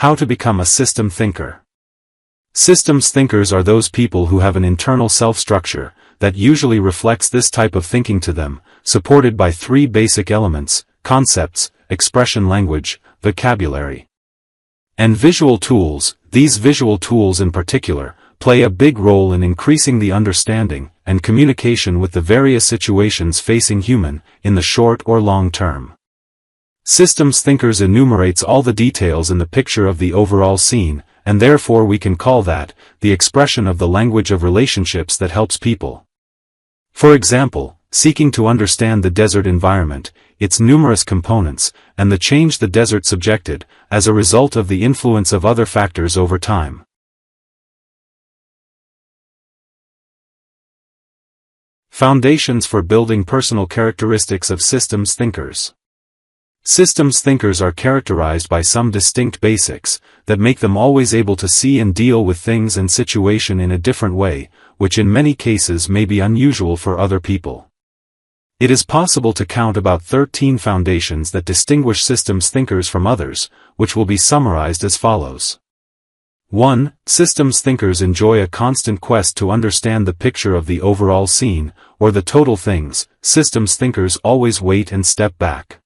How to become a system thinker. Systems thinkers are those people who have an internal self-structure that usually reflects this type of thinking to them, supported by three basic elements: concepts, expression language, vocabulary, and visual tools. These visual tools in particular play a big role in increasing the understanding and communication with the various situations facing human in the short or long term. Systems thinkers enumerates all the details in the picture of the overall scene, and therefore we can call that the expression of the language of relationships that helps people. For example, seeking to understand the desert environment, its numerous components, and the change the desert subjected, as a result of the influence of other factors over time. Foundations for building personal characteristics of systems thinkers. Systems thinkers are characterized by some distinct basics that make them always able to see and deal with things and situation in a different way, which in many cases may be unusual for other people. It is possible to count about 13 foundations that distinguish systems thinkers from others, which will be summarized as follows. 1. Systems thinkers enjoy a constant quest to understand the picture of the overall scene, or the total things. Systems thinkers always wait and step back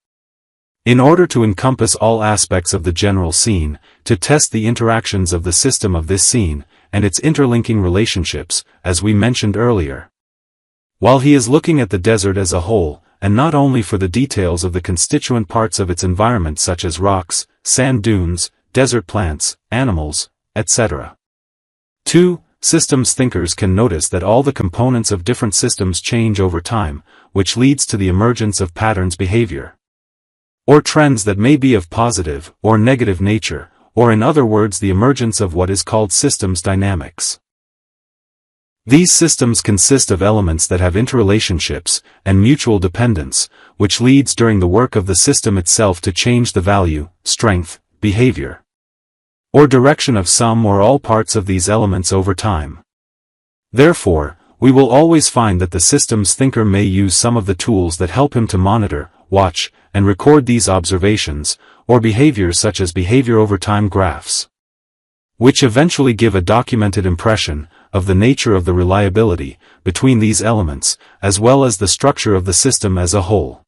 in order to encompass all aspects of the general scene, to test the interactions of the system of this scene, and its interlinking relationships, as we mentioned earlier. While he is looking at the desert as a whole, and not only for the details of the constituent parts of its environment such as rocks, sand dunes, desert plants, animals, etc. 2. Systems thinkers can notice that all the components of different systems change over time, which leads to the emergence of patterns behavior, or trends that may be of positive or negative nature, or in other words the emergence of what is called systems dynamics. These systems consist of elements that have interrelationships and mutual dependence, which leads during the work of the system itself to change the value, strength, behavior, or direction of some or all parts of these elements over time. Therefore, we will always find that the systems thinker may use some of the tools that help him to monitor, watch, and record these observations, or behaviors such as behavior over time graphs, which eventually give a documented impression of the nature of the reliability between these elements, as well as the structure of the system as a whole.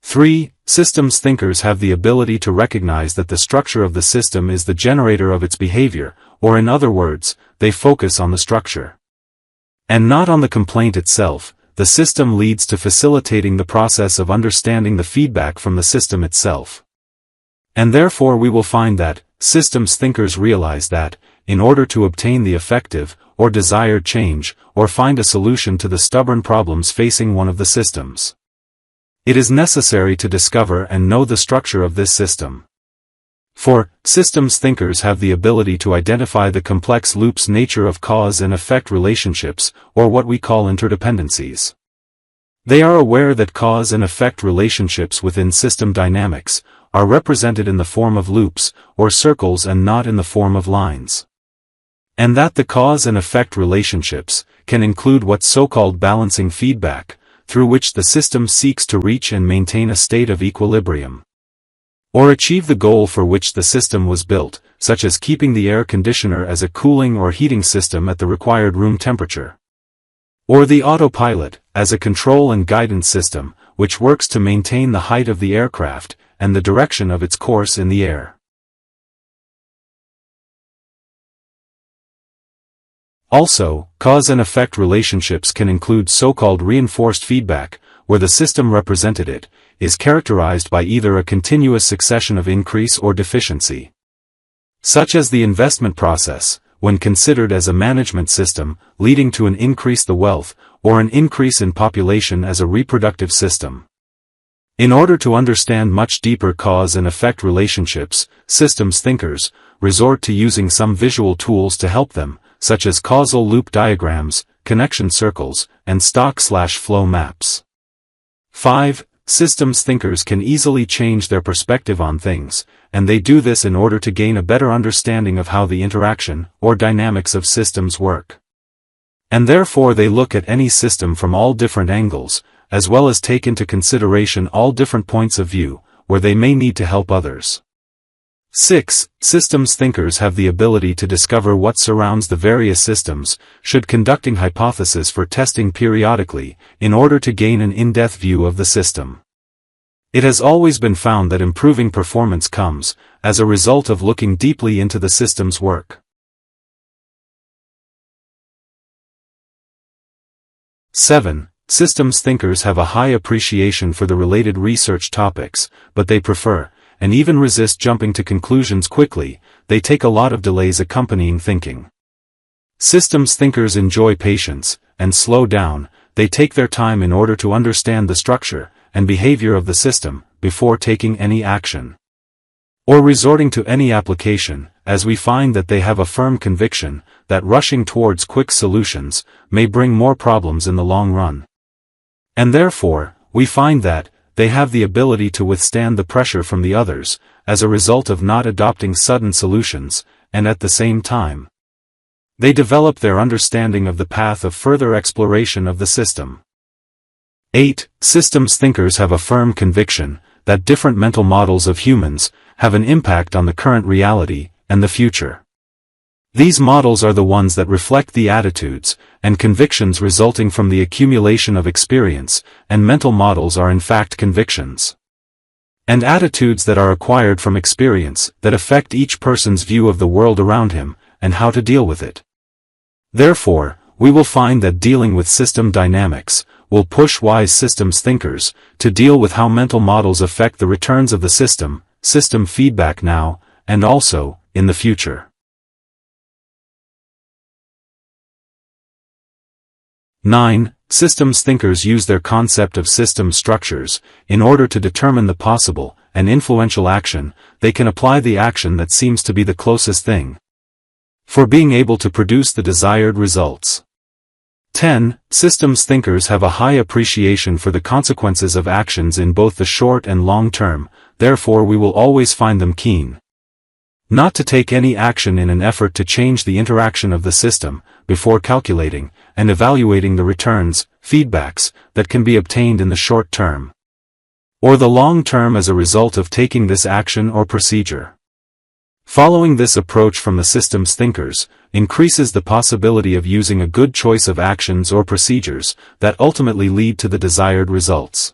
3. Systems thinkers have the ability to recognize that the structure of the system is the generator of its behavior, or in other words, they focus on the structure and not on the complaint itself. The system leads to facilitating the process of understanding the feedback from the system itself. And therefore we will find that systems thinkers realize that, in order to obtain the effective or desired change, or find a solution to the stubborn problems facing one of the systems, it is necessary to discover and know the structure of this system. For systems thinkers have the ability to identify the complex loop's nature of cause and effect relationships, or what we call interdependencies. They are aware that cause and effect relationships within system dynamics are represented in the form of loops, or circles, and not in the form of lines. And that the cause and effect relationships can include what's so-called balancing feedback, through which the system seeks to reach and maintain a state of equilibrium, or achieve the goal for which the system was built, such as keeping the air conditioner as a cooling or heating system at the required room temperature, or the autopilot as a control and guidance system, which works to maintain the height of the aircraft and the direction of its course in the air. Also, cause and effect relationships can include so-called reinforced feedback, where the system represented is characterized by either a continuous succession of increase or deficiency, such as the investment process, when considered as a management system, leading to an increase in wealth, or an increase in population as a reproductive system. In order to understand much deeper cause and effect relationships, systems thinkers resort to using some visual tools to help them, such as causal loop diagrams, connection circles, and stock/flow maps. 5. Systems thinkers can easily change their perspective on things, and they do this in order to gain a better understanding of how the interaction or dynamics of systems work. And therefore they look at any system from all different angles, as well as take into consideration all different points of view, where they may need to help others. 6. Systems thinkers have the ability to discover what surrounds the various systems, should conducting hypotheses for testing periodically, in order to gain an in-depth view of the system. It has always been found that improving performance comes, as a result of looking deeply into the system's work. 7. Systems thinkers have a high appreciation for the related research topics, but they prefer, and even resist jumping to conclusions quickly. They take a lot of delays accompanying thinking. Systems thinkers enjoy patience, and slow down. They take their time in order to understand the structure and behavior of the system, before taking any action, or resorting to any application, as we find that they have a firm conviction that rushing towards quick solutions may bring more problems in the long run. And therefore, we find that they have the ability to withstand the pressure from the others, as a result of not adopting sudden solutions, and at the same time, they develop their understanding of the path of further exploration of the system. 8. Systems thinkers have a firm conviction that different mental models of humans have an impact on the current reality and the future. These models are the ones that reflect the attitudes and convictions resulting from the accumulation of experience, and mental models are in fact convictions and attitudes that are acquired from experience that affect each person's view of the world around him and how to deal with it. Therefore, we will find that dealing with system dynamics will push wise systems thinkers to deal with how mental models affect the returns of the system feedback now, and also, in the future. 9. Systems thinkers use their concept of system structures in order to determine the possible and influential action. They can apply the action that seems to be the closest thing for being able to produce the desired results. 10. Systems thinkers have a high appreciation for the consequences of actions in both the short and long term, therefore we will always find them keen not to take any action in an effort to change the interaction of the system, before calculating and evaluating the returns, feedbacks, that can be obtained in the short term or the long term as a result of taking this action or procedure. Following this approach from the systems thinkers increases the possibility of using a good choice of actions or procedures that ultimately lead to the desired results.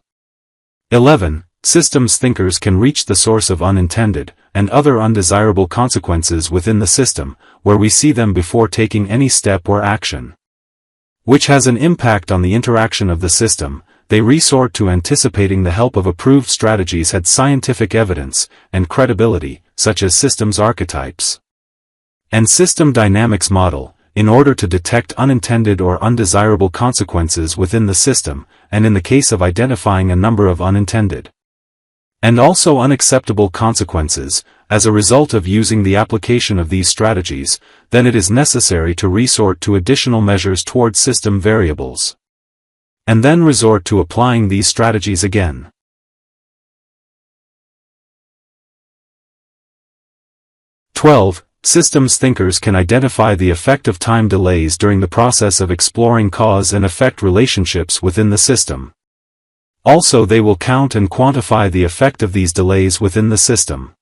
11. Systems thinkers can reach the source of unintended and other undesirable consequences within the system, where we see them before taking any step or action which has an impact on the interaction of the system. They resort to anticipating the help of approved strategies had scientific evidence and credibility, such as systems archetypes and system dynamics model, in order to detect unintended or undesirable consequences within the system, and in the case of identifying a number of unintended and also unacceptable consequences, as a result of using the application of these strategies, then it is necessary to resort to additional measures towards system variables, and then resort to applying these strategies again. 12. Systems thinkers can identify the effect of time delays during the process of exploring cause and effect relationships within the system. Also, they will count and quantify the effect of these delays within the system.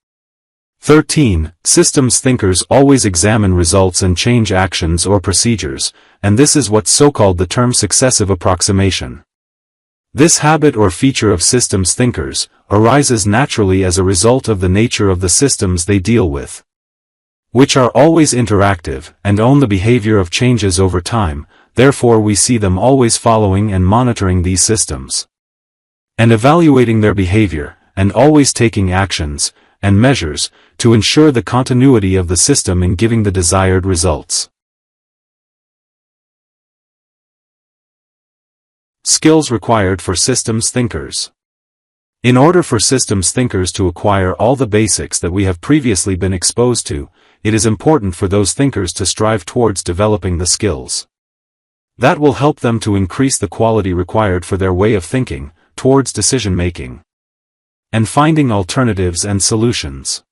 13. Systems thinkers always examine results and change actions or procedures, and this is what's so-called the term successive approximation. This habit or feature of systems thinkers arises naturally as a result of the nature of the systems they deal with, which are always interactive and own the behavior of changes over time. Therefore we see them always following and monitoring these systems and evaluating their behavior, and always taking actions and measures to ensure the continuity of the system in giving the desired results. Skills required for systems thinkers. In order for systems thinkers to acquire all the basics that we have previously been exposed to, it is important for those thinkers to strive towards developing the skills that will help them to increase the quality required for their way of thinking, towards decision-making and finding alternatives and solutions.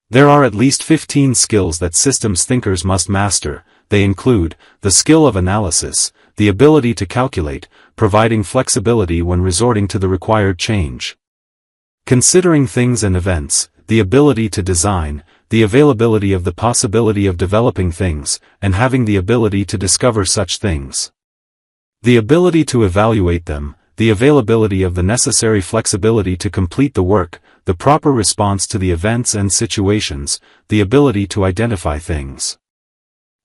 There are at least 15 skills that systems thinkers must master. they include the skill of analysis, the ability to calculate, providing flexibility when resorting to the required change. Considering things and events, the ability to design, the availability of the possibility of developing things, and having the ability to discover such things. The ability to evaluate them, the availability of the necessary flexibility to complete the work, the proper response to the events and situations, the ability to identify things.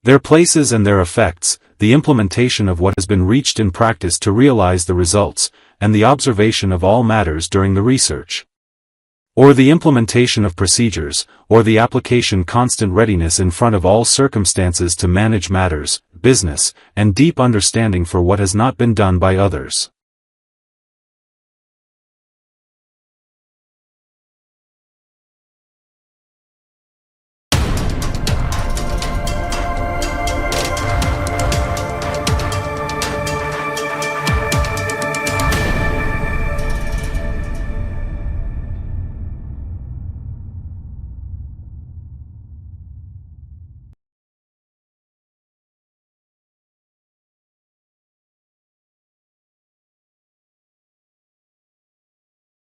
Their places and their effects, the implementation of what has been reached in practice to realize the results, and the observation of all matters during the research. Or the implementation of procedures, or the application constant readiness in front of all circumstances to manage matters, business, and deep understanding for what has not been done by others.